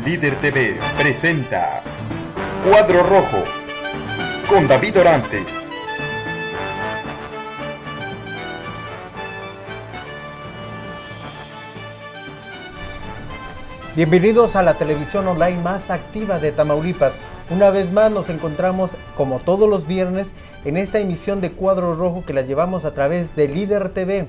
Líder TV presenta Cuadro Rojo con David Orantes. Bienvenidos a la televisión online más activa de Tamaulipas. Una vez más nos encontramos, como todos los viernes, en esta emisión de Cuadro Rojo que la llevamos a través de Líder TV.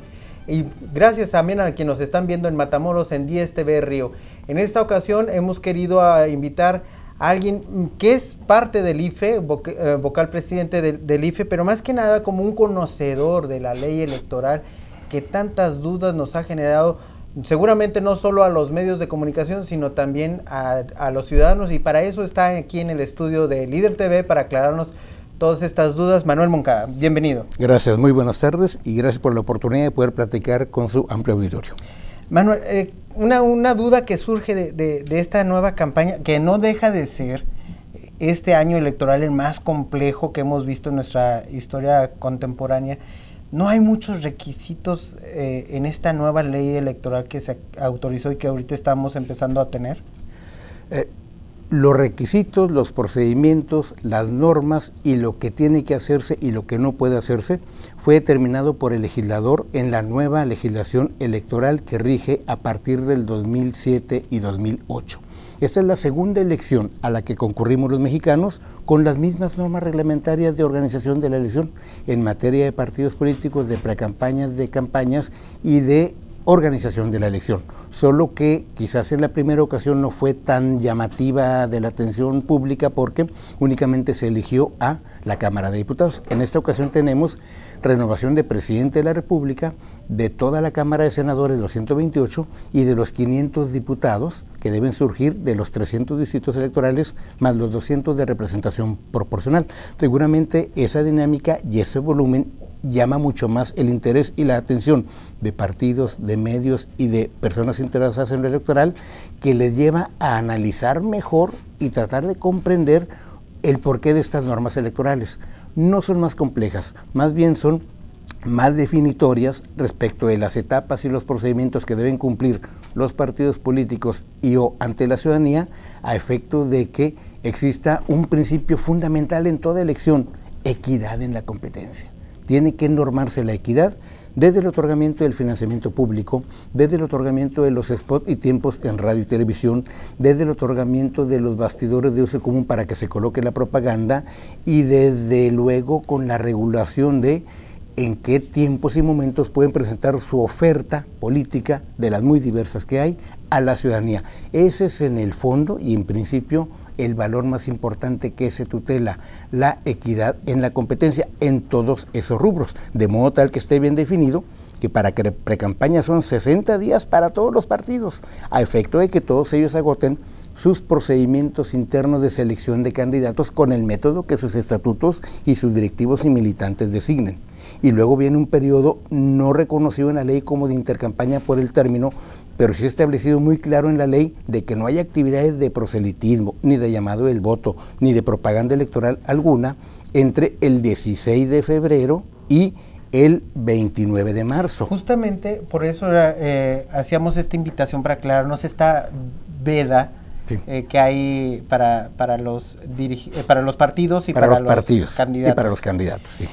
Y gracias también a quienes nos están viendo en Matamoros en 10 TV Río. En esta ocasión hemos querido invitar a alguien que es parte del IFE, vocal presidente del IFE, pero más que nada como un conocedor de la ley electoral que tantas dudas nos ha generado, seguramente no solo a los medios de comunicación, sino también a los ciudadanos, y para eso está aquí en el estudio de Líder TV para aclararnos todas estas dudas. Manuel Moncada, bienvenido. Gracias, muy buenas tardes y gracias por la oportunidad de poder platicar con su amplio auditorio. Manuel, una duda que surge de esta nueva campaña, que no deja de ser este año electoral el más complejo que hemos visto en nuestra historia contemporánea. ¿No hay muchos requisitos en esta nueva ley electoral que se autorizó y que ahorita estamos empezando a tener? Los requisitos, los procedimientos, las normas y lo que tiene que hacerse y lo que no puede hacerse fue determinado por el legislador en la nueva legislación electoral que rige a partir del 2007 y 2008. Esta es la segunda elección a la que concurrimos los mexicanos con las mismas normas reglamentarias de organización de la elección en materia de partidos políticos, de precampañas, de campañas y de organización de la elección, solo que quizás en la primera ocasión no fue tan llamativa de la atención pública porque únicamente se eligió a la Cámara de Diputados. En esta ocasión tenemos renovación de presidente de la República, de toda la Cámara de Senadores, los 128, y de los 500 diputados que deben surgir de los 300 distritos electorales más los 200 de representación proporcional. Seguramente esa dinámica y ese volumen llama mucho más el interés y la atención de partidos, de medios y de personas interesadas en lo electoral, que les lleva a analizar mejor y tratar de comprender el porqué de estas normas electorales. No son más complejas, más bien son más definitorias respecto de las etapas y los procedimientos que deben cumplir los partidos políticos y o ante la ciudadanía, a efecto de que exista un principio fundamental en toda elección: equidad en la competencia. Tiene que normarse la equidad desde el otorgamiento del financiamiento público, desde el otorgamiento de los spots y tiempos en radio y televisión, desde el otorgamiento de los bastidores de uso común para que se coloque la propaganda, y desde luego con la regulación de en qué tiempos y momentos pueden presentar su oferta política, de las muy diversas que hay, a la ciudadanía. Ese es en el fondo y en principio el valor más importante que se tutela: la equidad en la competencia en todos esos rubros, de modo tal que esté bien definido que para que precampaña son 60 días para todos los partidos, a efecto de que todos ellos agoten sus procedimientos internos de selección de candidatos con el método que sus estatutos y sus directivos y militantes designen. Y luego viene un periodo no reconocido en la ley como de intercampaña por el término, pero sí establecido muy claro en la ley de que no hay actividades de proselitismo, ni de llamado del voto, ni de propaganda electoral alguna entre el 16 de febrero y el 29 de marzo. Justamente por eso hacíamos esta invitación para aclararnos esta veda que hay para los partidos y para los candidatos. Y para los candidatos, sí.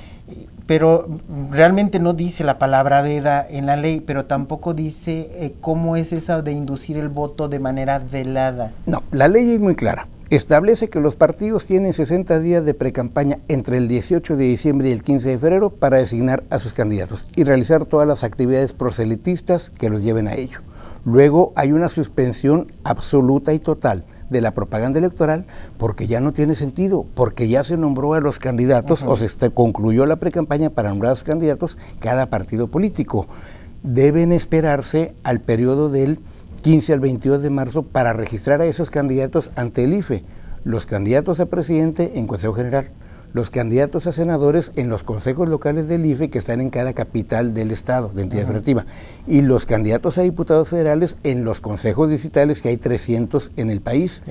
Pero realmente no dice la palabra veda en la ley, pero tampoco dice cómo es eso de inducir el voto de manera velada. No, la ley es muy clara. Establece que los partidos tienen 60 días de precampaña entre el 18 de diciembre y el 15 de febrero para designar a sus candidatos y realizar todas las actividades proselitistas que los lleven a ello. Luego hay una suspensión absoluta y total de la propaganda electoral porque ya no tiene sentido, porque ya se nombró a los candidatos o se concluyó la precampaña para nombrar a los candidatos cada partido político. Deben esperarse al periodo del 15 al 22 de marzo para registrar a esos candidatos ante el IFE, los candidatos a presidente en Consejo General, los candidatos a senadores en los consejos locales del IFE que están en cada capital del estado, de entidad federativa, y los candidatos a diputados federales en los consejos distritales, que hay 300 en el país.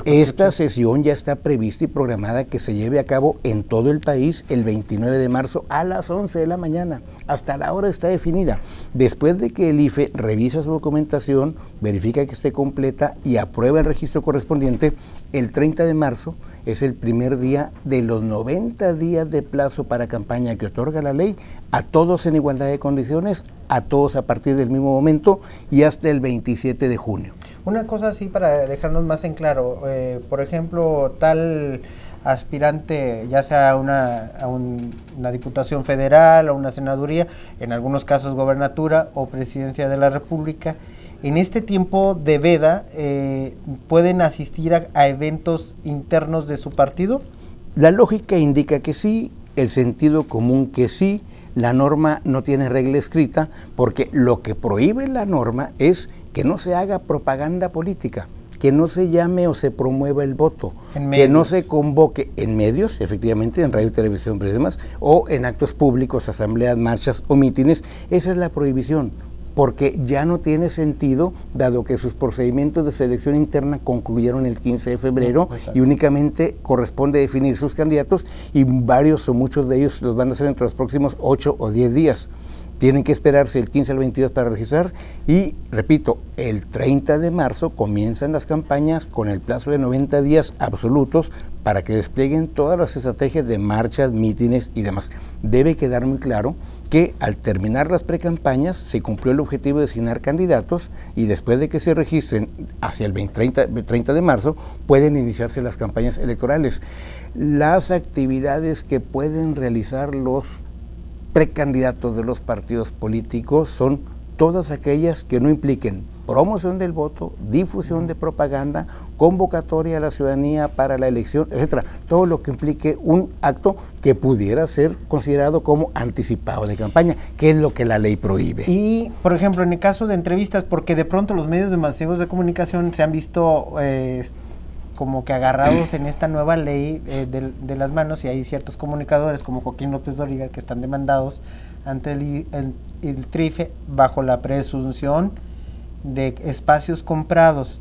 Esta sesión ya está prevista y programada que se lleve a cabo en todo el país el 29 de marzo a las 11 de la mañana. Hasta la hora está definida. Después de que el IFE revisa su documentación, verifica que esté completa y aprueba el registro correspondiente, el 30 de marzo es el primer día de los 90 días de plazo para campaña que otorga la ley, a todos en igualdad de condiciones, a todos a partir del mismo momento y hasta el 27 de junio. Una cosa así para dejarnos más en claro, por ejemplo, tal aspirante, ya sea a una diputación federal o una senaduría, en algunos casos gobernatura o presidencia de la República, en este tiempo de veda, ¿pueden asistir a eventos internos de su partido? La lógica indica que sí, el sentido común que sí, la norma no tiene regla escrita, porque lo que prohíbe la norma es que no se haga propaganda política, que no se llame o se promueva el voto, que no se convoque en medios, efectivamente, en radio, televisión, y demás, o en actos públicos, asambleas, marchas o mítines. Esa es la prohibición, porque ya no tiene sentido, dado que sus procedimientos de selección interna concluyeron el 15 de febrero y únicamente corresponde definir sus candidatos, y varios o muchos de ellos los van a hacer entre los próximos 8 o 10 días. Tienen que esperarse el 15 al 22 para registrar y, repito, el 30 de marzo comienzan las campañas con el plazo de 90 días absolutos para que desplieguen todas las estrategias de marchas, mítines y demás. Debe quedar muy claro que al terminar las precampañas se cumplió el objetivo de designar candidatos y después de que se registren hacia el 30 de marzo pueden iniciarse las campañas electorales. Las actividades que pueden realizar los precandidatos de los partidos políticos son todas aquellas que no impliquen promoción del voto, difusión de propaganda, convocatoria a la ciudadanía para la elección, etcétera. Todo lo que implique un acto que pudiera ser considerado como anticipado de campaña, que es lo que la ley prohíbe. Y, por ejemplo, en el caso de entrevistas, porque de pronto los medios masivos de comunicación se han visto como que agarrados en esta nueva ley de las manos, y hay ciertos comunicadores como Joaquín López Dóriga que están demandados ante el TRIFE bajo la presunción de espacios comprados,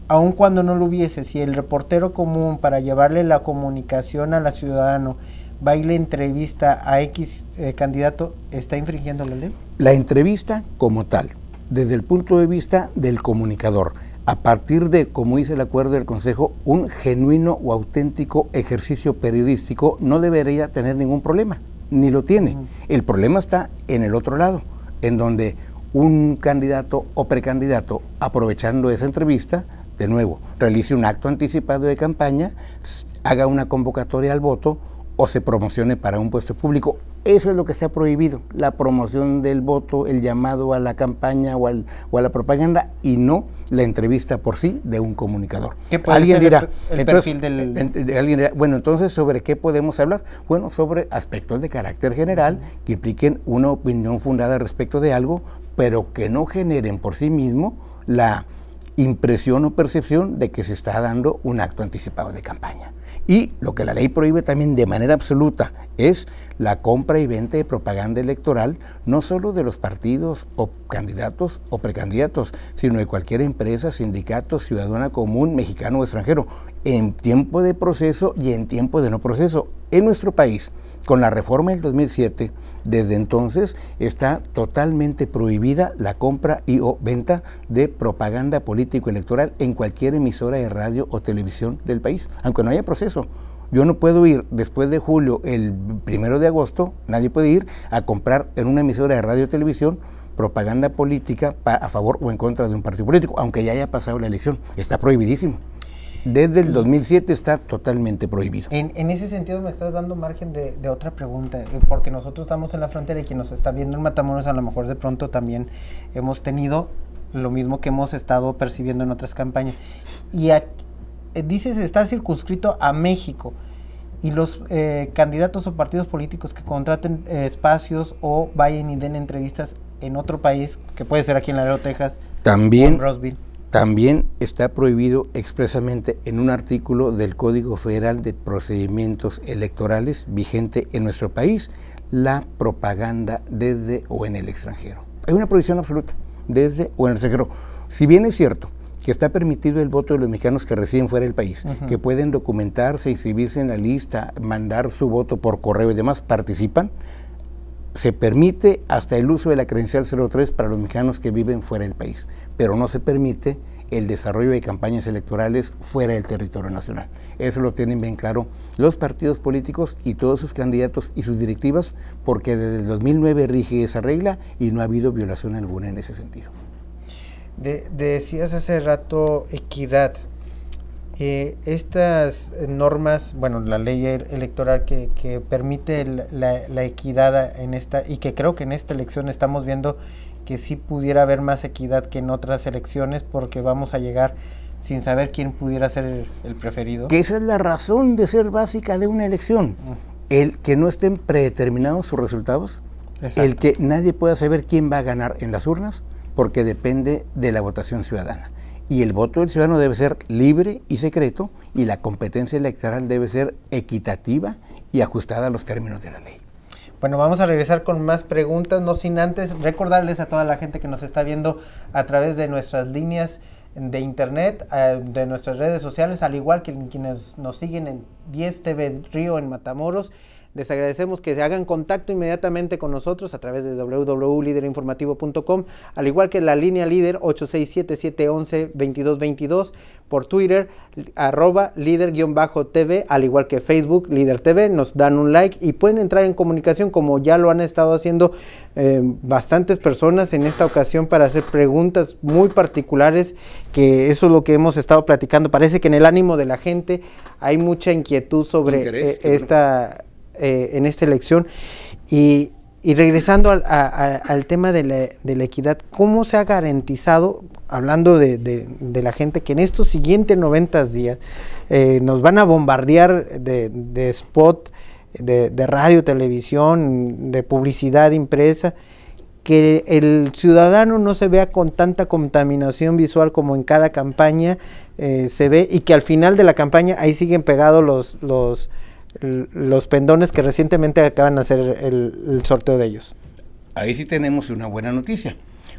aun cuando no lo hubiese. Si el reportero común, para llevarle la comunicación a la ciudadano, va y le entrevista a X candidato, ¿está infringiendo la ley? La entrevista como tal, desde el punto de vista del comunicador, a partir de, como dice el acuerdo del Consejo, un genuino o auténtico ejercicio periodístico, no debería tener ningún problema, ni lo tiene. El problema está en el otro lado, en donde un candidato o precandidato, aprovechando esa entrevista, de nuevo, realice un acto anticipado de campaña, haga una convocatoria al voto o se promocione para un puesto público. Eso es lo que se ha prohibido, la promoción del voto, el llamado a la campaña o a la propaganda, y no la entrevista por sí de un comunicador. ¿Qué puede alguien ser dirá, el entonces, perfil del...? Alguien dirá, bueno, entonces, ¿sobre qué podemos hablar? Bueno, sobre aspectos de carácter general que impliquen una opinión fundada respecto de algo, pero que no generen por sí mismo la impresión o percepción de que se está dando un acto anticipado de campaña. Y lo que la ley prohíbe también de manera absoluta es la compra y venta de propaganda electoral, no solo de los partidos o candidatos o precandidatos, sino de cualquier empresa, sindicato, ciudadana común, mexicano o extranjero, en tiempo de proceso y en tiempo de no proceso. En nuestro país, con la reforma del 2007, desde entonces está totalmente prohibida la compra y o venta de propaganda político-electoral en cualquier emisora de radio o televisión del país, aunque no haya proceso. Yo no puedo ir después de julio, el 1 de agosto, nadie puede ir a comprar en una emisora de radio o televisión propaganda política a favor o en contra de un partido político, aunque ya haya pasado la elección. Está prohibidísimo. Desde el 2007 está totalmente prohibido. En ese sentido me estás dando margen de otra pregunta, porque nosotros estamos en la frontera y quien nos está viendo en Matamoros a lo mejor de pronto también hemos tenido lo mismo que hemos estado percibiendo en otras campañas. Y dices, está circunscrito a México, y los candidatos o partidos políticos que contraten espacios o vayan y den entrevistas en otro país, que puede ser aquí en Laredo, Texas, también, o en Roseville. También está prohibido expresamente en un artículo del Código Federal de Procedimientos Electorales vigente en nuestro país la propaganda desde o en el extranjero. Hay una prohibición absoluta, desde o en el extranjero. Si bien es cierto que está permitido el voto de los mexicanos que residen fuera del país, que pueden documentarse, inscribirse en la lista, mandar su voto por correo y demás, participan, se permite hasta el uso de la credencial 03 para los mexicanos que viven fuera del país, pero no se permite el desarrollo de campañas electorales fuera del territorio nacional. Eso lo tienen bien claro los partidos políticos y todos sus candidatos y sus directivas, porque desde el 2009 rige esa regla y no ha habido violación alguna en ese sentido. Decías hace rato equidad. Estas normas, bueno, la ley electoral que permite la equidad en esta, y que creo que en esta elección estamos viendo que sí pudiera haber más equidad que en otras elecciones, porque vamos a llegar sin saber quién pudiera ser el preferido. Que esa es la razón de ser básica de una elección, el que no estén predeterminados sus resultados, exacto, el que nadie pueda saber quién va a ganar en las urnas, porque depende de la votación ciudadana. Y el voto del ciudadano debe ser libre y secreto, y la competencia electoral debe ser equitativa y ajustada a los términos de la ley. Bueno, vamos a regresar con más preguntas, no sin antes recordarles a toda la gente que nos está viendo a través de nuestras líneas de internet, de nuestras redes sociales, al igual que quienes nos siguen en 10 TV Río en Matamoros. Les agradecemos que se hagan contacto inmediatamente con nosotros a través de www.liderinformativo.com, al igual que la línea líder 867-711-2222, por Twitter, @líder_TV, al igual que Facebook, Líder TV. Nos dan un like y pueden entrar en comunicación, como ya lo han estado haciendo bastantes personas en esta ocasión, para hacer preguntas muy particulares, que eso es lo que hemos estado platicando. Parece que en el ánimo de la gente hay mucha inquietud sobre en esta elección. Y regresando al tema de la equidad, ¿cómo se ha garantizado, hablando de la gente, que en estos siguientes 90 días nos van a bombardear de spot, de radio, televisión, de publicidad impresa, que el ciudadano no se vea con tanta contaminación visual como en cada campaña se ve, y que al final de la campaña ahí siguen pegados los pendones que recientemente acaban de hacer el sorteo de ellos? Ahí sí tenemos una buena noticia.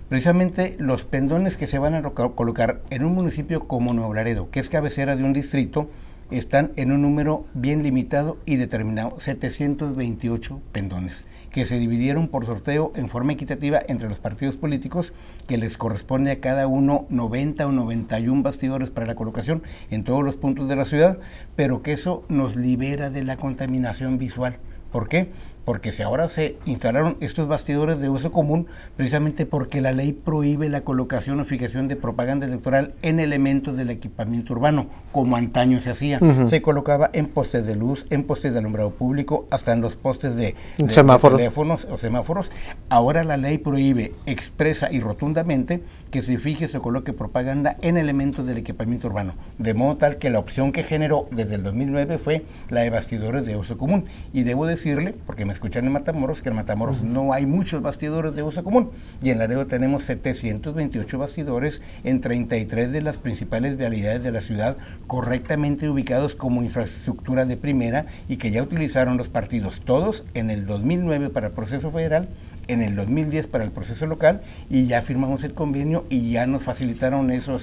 Precisamente los pendones que se van a colocar en un municipio como Nuevo Laredo, que es cabecera de un distrito, están en un número bien limitado y determinado, 728 pendones, que se dividieron por sorteo en forma equitativa entre los partidos políticos, que les corresponde a cada uno 90 o 91 bastidores para la colocación en todos los puntos de la ciudad, pero que eso nos libera de la contaminación visual. ¿Por qué? Porque si ahora se instalaron estos bastidores de uso común, precisamente porque la ley prohíbe la colocación o fijación de propaganda electoral en elementos del equipamiento urbano, como antaño se hacía. Se colocaba en postes de luz, en postes de alumbrado público, hasta en los postes de teléfonos o semáforos. Ahora la ley prohíbe expresa y rotundamente que se fije, se coloque propaganda en elementos del equipamiento urbano, de modo tal que la opción que generó desde el 2009 fue la de bastidores de uso común. Y debo decirle, porque me escuchan en Matamoros, que en Matamoros no hay muchos bastidores de uso común, y en Laredo tenemos 728 bastidores en 33 de las principales vialidades de la ciudad, correctamente ubicados como infraestructura de primera, y que ya utilizaron los partidos todos en el 2009 para el proceso federal, en el 2010 para el proceso local, y ya firmamos el convenio y ya nos facilitaron esa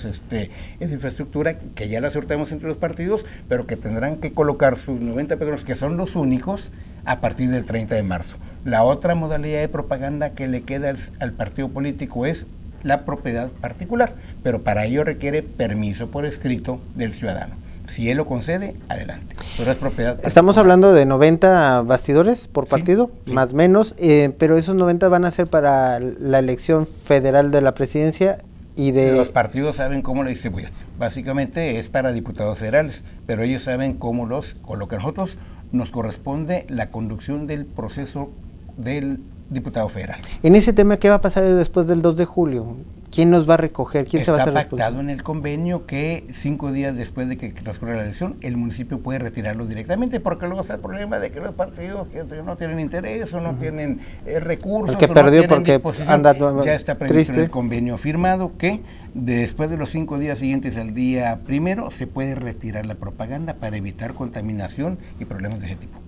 infraestructura, que ya la sorteamos entre los partidos, pero que tendrán que colocar sus 90 pendones, que son los únicos, a partir del 30 de marzo. La otra modalidad de propaganda que le queda al partido político es la propiedad particular, pero para ello requiere permiso por escrito del ciudadano. Si él lo concede, adelante. Pero es propiedad particular. Estamos hablando de 90 bastidores por partido, sí, más o menos, pero esos 90 van a ser para la elección federal de la presidencia y de... Los partidos saben cómo lo distribuyen. Básicamente es para diputados federales, pero ellos saben cómo los colocan. Nosotros nos corresponde la conducción del proceso del diputado federal. En ese tema, ¿qué va a pasar después del 2 de julio? ¿Quién nos va a recoger? ¿Quién se va a hacer responsable? Está responsable? pactado en el convenio que 5 días después de que transcurra la elección, el municipio puede retirarlo directamente, porque luego está el problema de que los partidos que no tienen interés o no tienen recursos, El que o perdió no tienen porque disposición. anda Ya está previsto en triste. el convenio firmado que después de los 5 días siguientes al día primero se puede retirar la propaganda para evitar contaminación y problemas de ese tipo.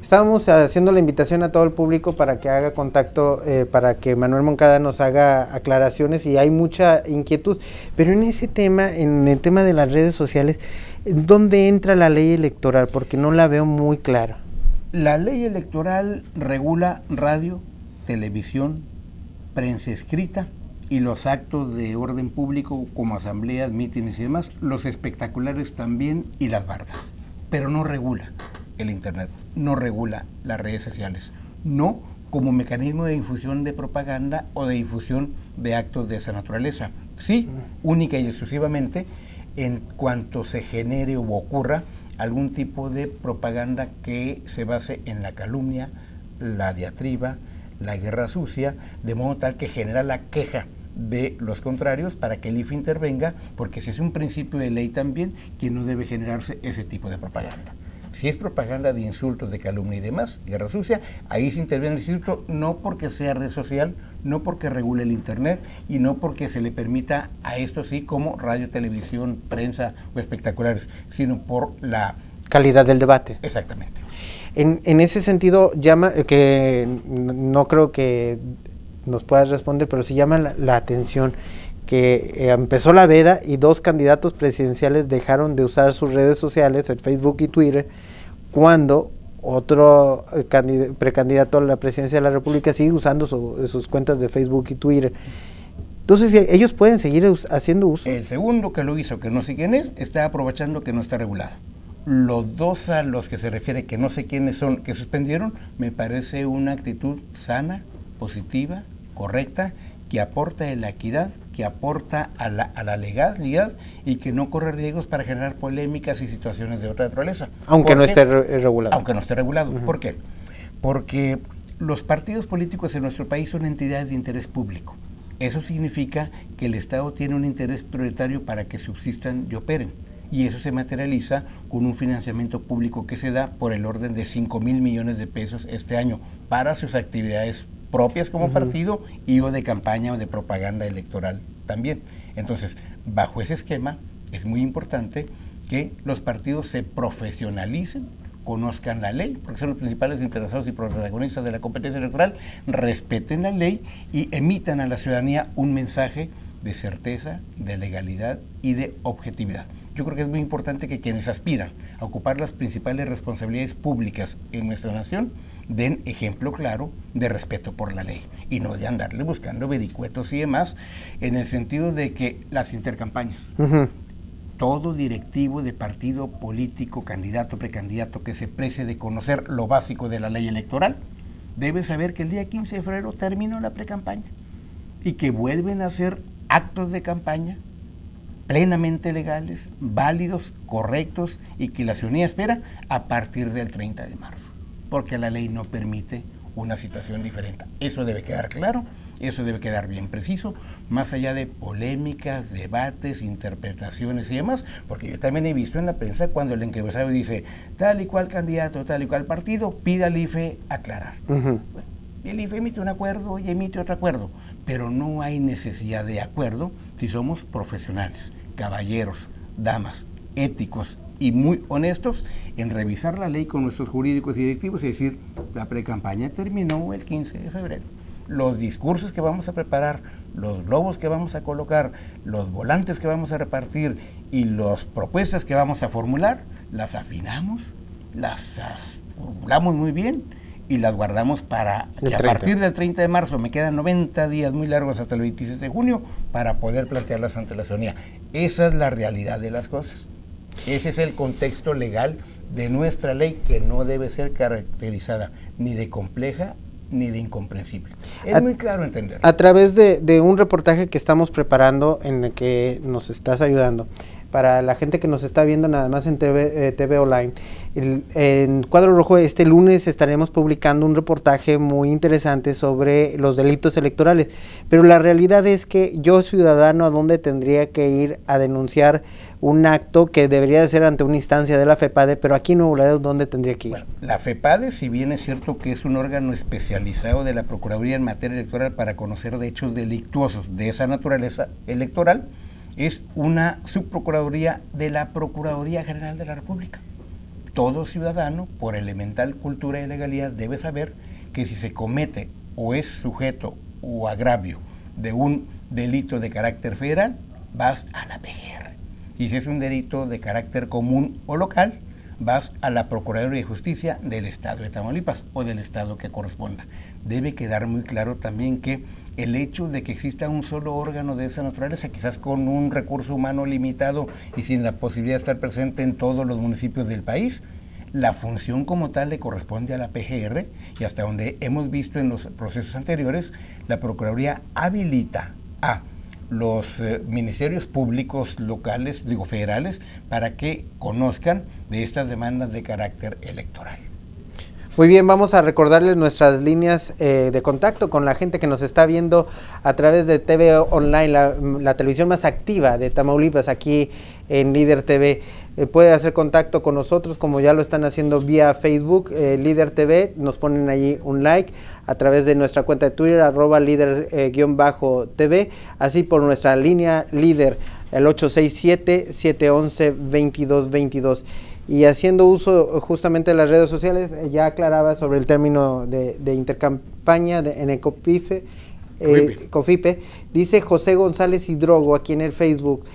Estábamos haciendo la invitación a todo el público para que haga contacto, para que Manuel Moncada nos haga aclaraciones, y hay mucha inquietud. Pero en ese tema, en el tema de las redes sociales, ¿dónde entra la ley electoral? Porque no la veo muy clara. La ley electoral regula radio, televisión, prensa escrita y los actos de orden público como asambleas, mítines y demás, los espectaculares también y las bardas, pero no regula el internet, no regula las redes sociales, no como mecanismo de difusión de propaganda o de difusión de actos de esa naturaleza. Sí, única y exclusivamente en cuanto se genere o ocurra algún tipo de propaganda que se base en la calumnia, la diatriba, la guerra sucia, de modo tal que genera la queja de los contrarios para que el IFE intervenga, porque si es un principio de ley también que no debe generarse ese tipo de propaganda. Si es propaganda de insultos, de calumnia y demás, guerra sucia, ahí se interviene el instituto, no porque sea red social, no porque regule el internet y no porque se le permita a esto sí como radio, televisión, prensa o espectaculares, sino por la Calidad del debate. Exactamente. En ese sentido, llama, que no creo que nos puedas responder, pero sí llama la atención que empezó la veda y 2 candidatos presidenciales dejaron de usar sus redes sociales, el Facebook y Twitter, cuando otro precandidato a la presidencia de la República sigue usando sus cuentas de Facebook y Twitter. Entonces, ellos pueden seguir haciendo uso. El segundo que lo hizo, que no sé quién es, está aprovechando que no está regulado. Los dos a los que se refiere, que no sé quiénes son, que suspendieron, me parece una actitud sana, positiva, correcta, que aporta a la equidad, que aporta a la legalidad y que no corre riesgos para generar polémicas y situaciones de otra naturaleza. Aunque no esté regulado. Aunque no esté regulado. ¿Por qué? Porque los partidos políticos en nuestro país son entidades de interés público. Eso significa que el Estado tiene un interés prioritario para que subsistan y operen. Y eso se materializa con un financiamiento público que se da por el orden de 5,000 millones de pesos este año para sus actividades propias como partido y o de campaña o de propaganda electoral también. Entonces, bajo ese esquema, es muy importante que los partidos se profesionalicen, conozcan la ley, porque son los principales interesados y protagonistas de la competencia electoral, respeten la ley y emitan a la ciudadanía un mensaje de certeza, de legalidad y de objetividad. Yo creo que es muy importante que quienes aspiran a ocupar las principales responsabilidades públicas en nuestra nación den ejemplo claro de respeto por la ley y no de andarle buscando vericuetos y demás, en el sentido de que las intercampañas, todo directivo de partido político, candidato, precandidato que se precie de conocer lo básico de la ley electoral, debe saber que el día 15 de febrero terminó la precampaña y que vuelven a hacer actos de campaña plenamente legales, válidos, correctos y que la ciudadanía espera a partir del 30 de marzo, porque la ley no permite una situación diferente. Eso debe quedar claro, eso debe quedar bien preciso, más allá de polémicas, debates, interpretaciones y demás, porque yo también he visto en la prensa cuando el encabezado dice tal y cual candidato, tal y cual partido, pida al IFE aclarar. Y el IFE emite un acuerdo y emite otro acuerdo, pero no hay necesidad de acuerdo si somos profesionales, caballeros, damas, éticos y muy honestos en revisar la ley con nuestros jurídicos y directivos y decir, la precampaña terminó el 15 de febrero. Los discursos que vamos a preparar, los globos que vamos a colocar, los volantes que vamos a repartir y las propuestas que vamos a formular, las afinamos, las formulamos muy bien y las guardamos para que a partir del 30 de marzo, me quedan 90 días muy largos hasta el 26 de junio, para poder plantearlas ante la ciudadanía. Esa es la realidad de las cosas. Ese es el contexto legal de nuestra ley, que no debe ser caracterizada ni de compleja ni de incomprensible. Es muy claro entender. A través de un reportaje que estamos preparando, en el que nos estás ayudando, para la gente que nos está viendo nada más en TV Online. En Cuadro Rojo este lunes estaremos publicando un reportaje muy interesante sobre los delitos electorales, pero la realidad es que yo, ciudadano, ¿a dónde tendría que ir a denunciar un acto que debería de ser ante una instancia de la FEPADE, pero aquí en Nuevo Laredo, ¿dónde tendría que ir? Bueno, la FEPADE, si bien es cierto que es un órgano especializado de la Procuraduría en materia electoral para conocer de hechos delictuosos de esa naturaleza electoral, es una subprocuraduría de la Procuraduría General de la República. Todo ciudadano, por elemental cultura y legalidad, debe saber que si se comete o es sujeto o agravio de un delito de carácter federal, vas a la PGR. Y si es un delito de carácter común o local, vas a la Procuraduría de Justicia del Estado de Tamaulipas o del Estado que corresponda. Debe quedar muy claro también que el hecho de que exista un solo órgano de esa naturaleza, quizás con un recurso humano limitado y sin la posibilidad de estar presente en todos los municipios del país, la función como tal le corresponde a la PGR, y hasta donde hemos visto en los procesos anteriores, la Procuraduría habilita a los ministerios públicos locales, federales, para que conozcan de estas demandas de carácter electoral. Muy bien, vamos a recordarles nuestras líneas de contacto con la gente que nos está viendo a través de TV Online, la televisión más activa de Tamaulipas, aquí en Líder TV. Puede hacer contacto con nosotros, como ya lo están haciendo vía Facebook, Líder TV, nos ponen allí un like, a través de nuestra cuenta de Twitter, @líder_TV, así por nuestra línea Líder, el 867-711-2222. Y haciendo uso justamente de las redes sociales, ya aclaraba sobre el término de intercampaña en el COFIPE. Dice José González Hidrogo aquí en el Facebook,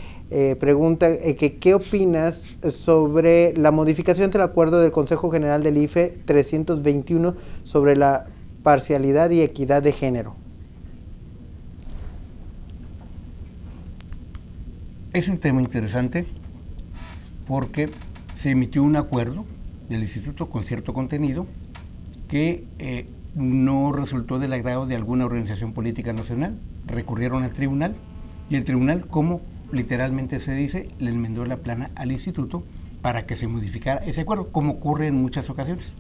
pregunta que ¿qué opinas sobre la modificación del acuerdo del Consejo General del IFE 321 sobre la parcialidad y equidad de género? Es un tema interesante porque se emitió un acuerdo del instituto con cierto contenido que no resultó del agrado de alguna organización política nacional. Recurrieron al tribunal y el tribunal, como literalmente se dice, le enmendó la plana al instituto para que se modificara ese acuerdo, como ocurre en muchas ocasiones.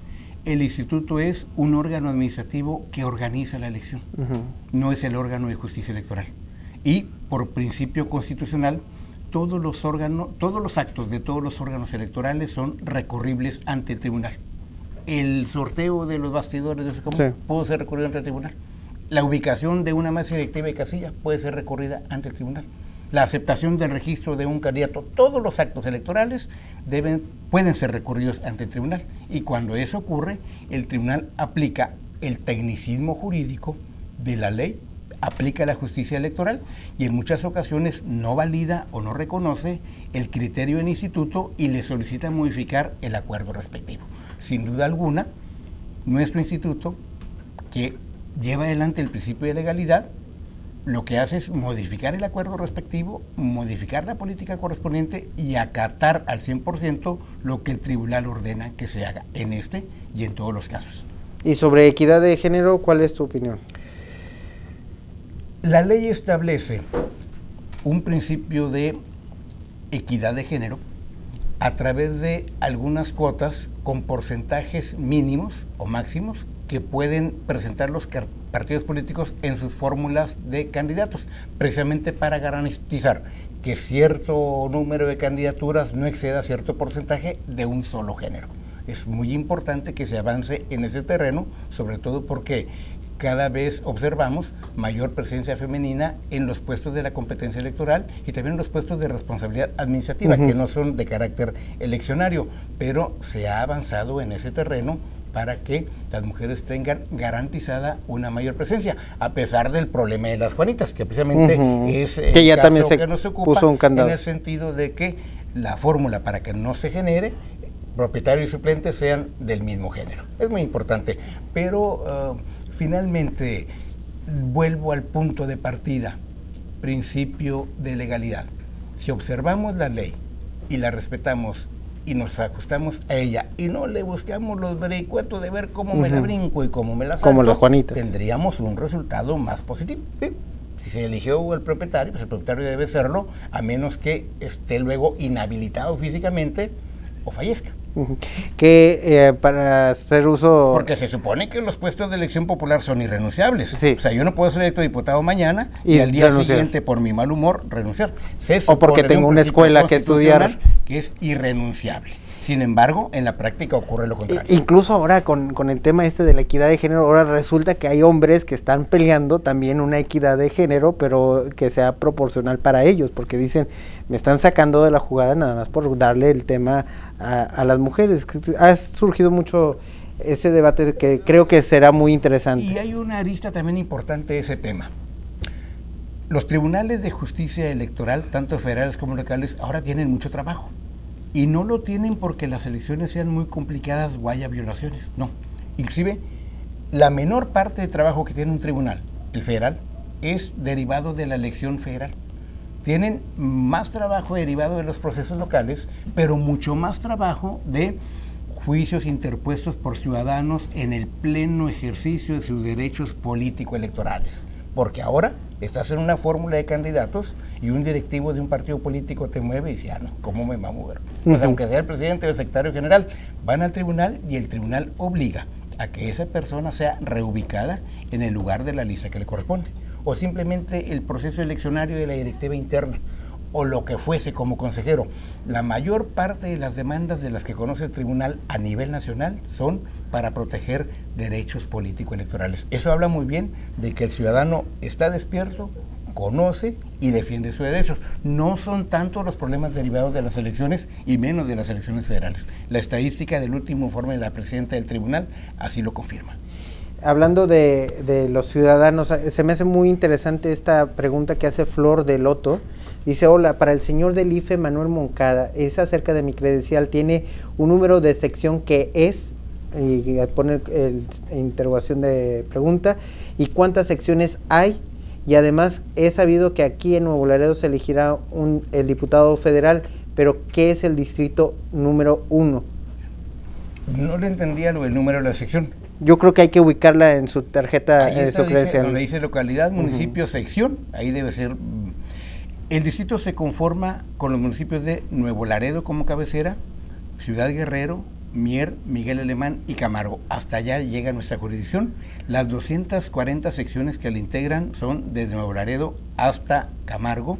El instituto es un órgano administrativo que organiza la elección, no es el órgano de justicia electoral. Y por principio constitucional, todos los actos de todos los órganos electorales son recurribles ante el tribunal. El sorteo de los bastidores puede ser recurrido ante el tribunal. La ubicación de una mesa directiva de casilla puede ser recurrida ante el tribunal. La aceptación del registro de un candidato, todos los actos electorales pueden ser recurridos ante el tribunal. Y cuando eso ocurre, el tribunal aplica el tecnicismo jurídico de la ley, aplica la justicia electoral y en muchas ocasiones no valida o no reconoce el criterio del instituto y le solicita modificar el acuerdo respectivo. Sin duda alguna, nuestro instituto, que lleva adelante el principio de legalidad, lo que hace es modificar el acuerdo respectivo, modificar la política correspondiente y acatar al 100% lo que el tribunal ordena que se haga en este y en todos los casos. Y sobre equidad de género, ¿cuál es tu opinión? La ley establece un principio de equidad de género a través de algunas cuotas con porcentajes mínimos o máximos que pueden presentar los partidos políticos en sus fórmulas de candidatos, precisamente para garantizar que cierto número de candidaturas no exceda cierto porcentaje de un solo género. Es muy importante que se avance en ese terreno, sobre todo porque cada vez observamos mayor presencia femenina en los puestos de la competencia electoral y también en los puestos de responsabilidad administrativa, que no son de carácter eleccionario, pero se ha avanzado en ese terreno para que las mujeres tengan garantizada una mayor presencia, a pesar del problema de las Juanitas, que precisamente es que ya el también caso se que nos ocupa, puso un candado, en el sentido de que la fórmula para que no se genere propietario y suplente sean del mismo género. Es muy importante, pero finalmente vuelvo al punto de partida, principio de legalidad. Si observamos la ley y la respetamos y nos ajustamos a ella y no le buscamos los vericuetos de ver cómo me la brinco y cómo me la salto, como las Juanitas, tendríamos un resultado más positivo. ¿Sí? Si se eligió el propietario, pues el propietario debe serlo, a menos que esté luego inhabilitado físicamente o fallezca. Que para hacer uso... Porque se supone que los puestos de elección popular son irrenunciables. Sí. O sea, yo no puedo ser electo diputado mañana y al día siguiente, por mi mal humor, renunciar. O porque tengo una escuela que estudiar. Que es irrenunciable. Sin embargo, en la práctica ocurre lo contrario. Incluso ahora con el tema de la equidad de género, ahora resulta que hay hombres que están peleando también una equidad de género, pero que sea proporcional para ellos, porque dicen, me están sacando de la jugada nada más por darle el tema a las mujeres. Ha surgido mucho ese debate que creo que será muy interesante. Y hay una arista también importante de ese tema. Los tribunales de justicia electoral, tanto federales como locales, ahora tienen mucho trabajo. Y no lo tienen porque las elecciones sean muy complicadas o haya violaciones, no. Inclusive, la menor parte de trabajo que tiene un tribunal, el federal, es derivado de la elección federal. Tienen más trabajo derivado de los procesos locales, pero mucho más trabajo de juicios interpuestos por ciudadanos en el pleno ejercicio de sus derechos político-electorales. Porque ahora estás en una fórmula de candidatos y un directivo de un partido político te mueve y dice, no, ¿cómo me va a mover? Pues aunque sea el presidente o el secretario general, van al tribunal y el tribunal obliga a que esa persona sea reubicada en el lugar de la lista que le corresponde. O simplemente el proceso eleccionario de la directiva interna, o lo que fuese como consejero. La mayor parte de las demandas de las que conoce el tribunal a nivel nacional son para proteger derechos político-electorales. Eso habla muy bien de que el ciudadano está despierto, conoce y defiende sus derechos. No son tanto los problemas derivados de las elecciones y menos de las elecciones federales. La estadística del último informe de la presidenta del tribunal así lo confirma. Hablando de los ciudadanos, se me hace muy interesante esta pregunta que hace Flor de Loto. Dice, hola, para el señor del IFE, Manuel Moncada, es acerca de mi credencial, tiene un número de sección que es, y pone interrogación de pregunta, y cuántas secciones hay, y además he sabido que aquí en Nuevo Laredo se elegirá el diputado federal, pero ¿qué es el distrito número 1? No le entendía el número de la sección. Yo creo que hay que ubicarla en su tarjeta, ahí está, su credencial. Donde dice localidad, municipio, sección, ahí debe ser. El distrito se conforma con los municipios de Nuevo Laredo como cabecera, Ciudad Guerrero, Mier, Miguel Alemán y Camargo. Hasta allá llega nuestra jurisdicción. Las 240 secciones que la integran son desde Nuevo Laredo hasta Camargo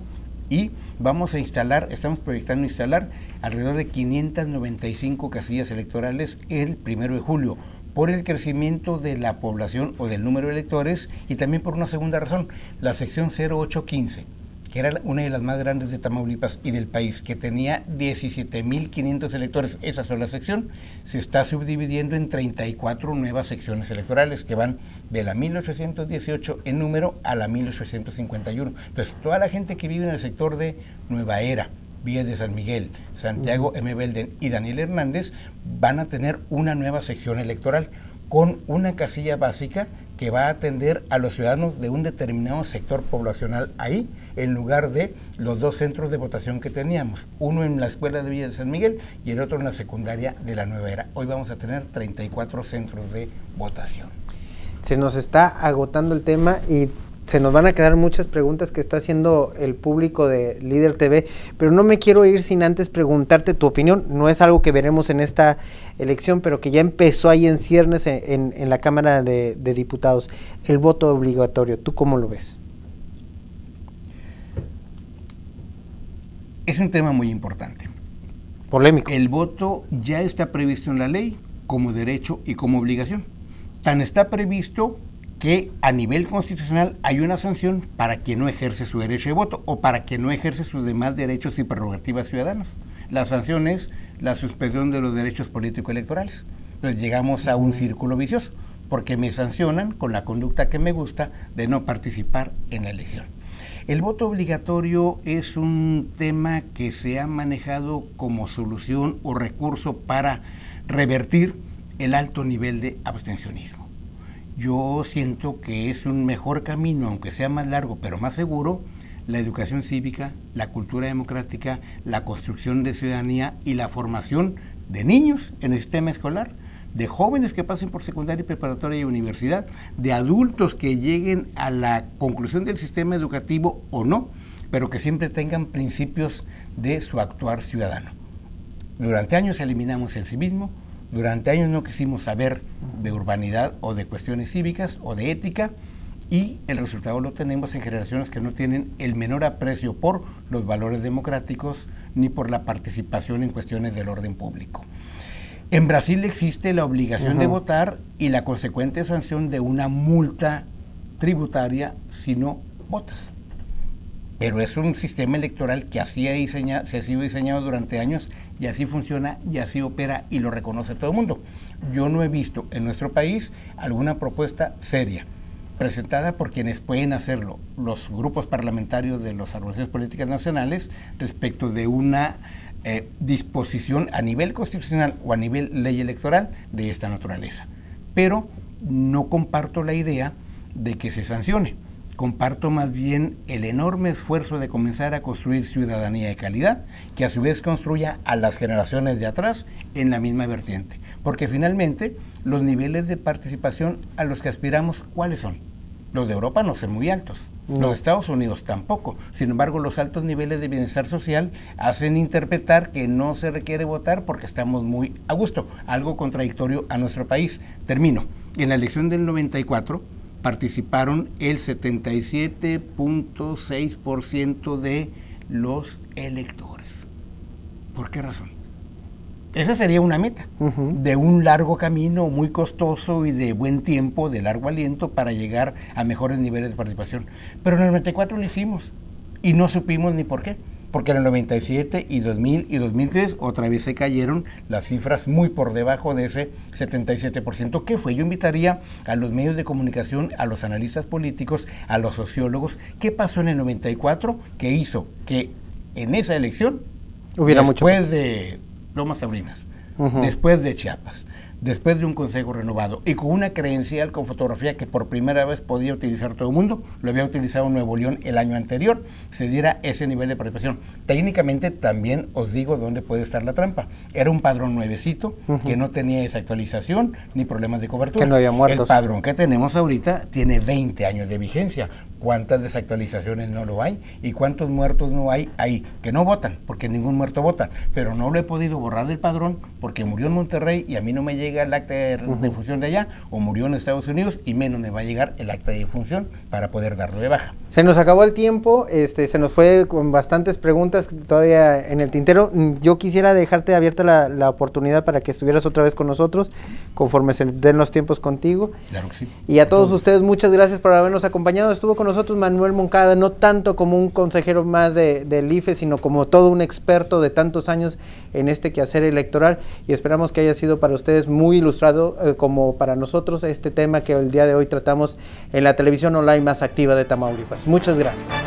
y vamos a instalar, estamos proyectando instalar alrededor de 595 casillas electorales el 1 de julio. Por el crecimiento de la población o del número de electores y también por una segunda razón, la sección 0815, que era una de las más grandes de Tamaulipas y del país, que tenía 17.500 electores, esa sola sección, se está subdividiendo en 34 nuevas secciones electorales que van de la 1818 en número a la 1851. Entonces, toda la gente que vive en el sector de Nueva Era, Vías de San Miguel, Santiago M. Belden y Daniel Hernández van a tener una nueva sección electoral con una casilla básica que va a atender a los ciudadanos de un determinado sector poblacional ahí, en lugar de los dos centros de votación que teníamos, uno en la escuela de Villa de San Miguel y el otro en la secundaria de la Nueva Era. Hoy vamos a tener 34 centros de votación. Se nos está agotando el tema y se nos van a quedar muchas preguntas que está haciendo el público de Líder TV, pero no me quiero ir sin antes preguntarte tu opinión. No es algo que veremos en esta elección, pero que ya empezó ahí en ciernes en la Cámara de Diputados. El voto obligatorio, ¿tú cómo lo ves? Es un tema muy importante. Polémico. El voto ya está previsto en la ley como derecho y como obligación. Tan está previsto que a nivel constitucional hay una sanción para quien no ejerce su derecho de voto o para quien no ejerce sus demás derechos y prerrogativas ciudadanas. La sanción es la suspensión de los derechos político-electorales. Entonces llegamos a un círculo vicioso, porque me sancionan con la conducta que me gusta de no participar en la elección. El voto obligatorio es un tema que se ha manejado como solución o recurso para revertir el alto nivel de abstencionismo. Yo siento que es un mejor camino, aunque sea más largo, pero más seguro, la educación cívica, la cultura democrática, la construcción de ciudadanía y la formación de niños en el sistema escolar de jóvenes que pasen por secundaria, preparatoria y universidad, de adultos que lleguen a la conclusión del sistema educativo o no, pero que siempre tengan principios de su actuar ciudadano. Durante años eliminamos el civismo, durante años no quisimos saber de urbanidad o de cuestiones cívicas o de ética, y el resultado lo tenemos en generaciones que no tienen el menor aprecio por los valores democráticos ni por la participación en cuestiones del orden público. En Brasil existe la obligación de votar y la consecuente sanción de una multa tributaria si no votas. Pero es un sistema electoral que así se ha sido diseñado durante años y así funciona y así opera y lo reconoce todo el mundo. Yo no he visto en nuestro país alguna propuesta seria presentada por quienes pueden hacerlo, los grupos parlamentarios de las organizaciones políticas nacionales, respecto de una disposición a nivel constitucional o a nivel ley electoral de esta naturaleza. Pero no comparto la idea de que se sancione. Comparto más bien el enorme esfuerzo de comenzar a construir ciudadanía de calidad, que a su vez construya a las generaciones de atrás en la misma vertiente. Porque finalmente los niveles de participación a los que aspiramos, ¿cuáles son? Los de Europa no son muy altos, los de Estados Unidos tampoco. Sin embargo, los altos niveles de bienestar social hacen interpretar que no se requiere votar porque estamos muy a gusto, algo contradictorio a nuestro país. Termino. En la elección del 94, participaron el 77.6% de los electores. ¿Por qué razón? Esa sería una meta de un largo camino muy costoso y de buen tiempo, de largo aliento para llegar a mejores niveles de participación. Pero en el 94 lo hicimos y no supimos ni por qué. Porque en el 97 y 2000 y 2003 otra vez se cayeron las cifras muy por debajo de ese 77%. ¿Qué fue? Yo invitaría a los medios de comunicación, a los analistas políticos, a los sociólogos, ¿qué pasó en el 94 que hizo que en esa elección, después de Lomas Taurinas, después de Chiapas, después de un consejo renovado y con una credencial con fotografía que por primera vez podía utilizar todo el mundo, lo había utilizado en Nuevo León el año anterior, se diera ese nivel de participación? Técnicamente también os digo dónde puede estar la trampa. Era un padrón nuevecito que no tenía desactualización ni problemas de cobertura. Que no había muertos. El padrón que tenemos ahorita tiene 20 años de vigencia. ¿Cuántas desactualizaciones no lo hay? ¿Y cuántos muertos no hay ahí? Que no votan, porque ningún muerto vota. Pero no lo he podido borrar del padrón porque murió en Monterrey y a mí no me llega el acta de defunción de allá, o murió en Estados Unidos y menos me va a llegar el acta de defunción para poder darlo de baja. Se nos acabó el tiempo, se nos fue con bastantes preguntas todavía en el tintero. Yo quisiera dejarte abierta la oportunidad para que estuvieras otra vez con nosotros, conforme se den los tiempos contigo. Claro que sí. Y a todos ustedes, muchas gracias por habernos acompañado. Estuvo con nosotros Manuel Moncada, no tanto como un consejero más del IFE, sino como todo un experto de tantos años en este quehacer electoral, y esperamos que haya sido para ustedes muy ilustrado como para nosotros este tema que el día de hoy tratamos en la televisión online más activa de Tamaulipas. Muchas gracias.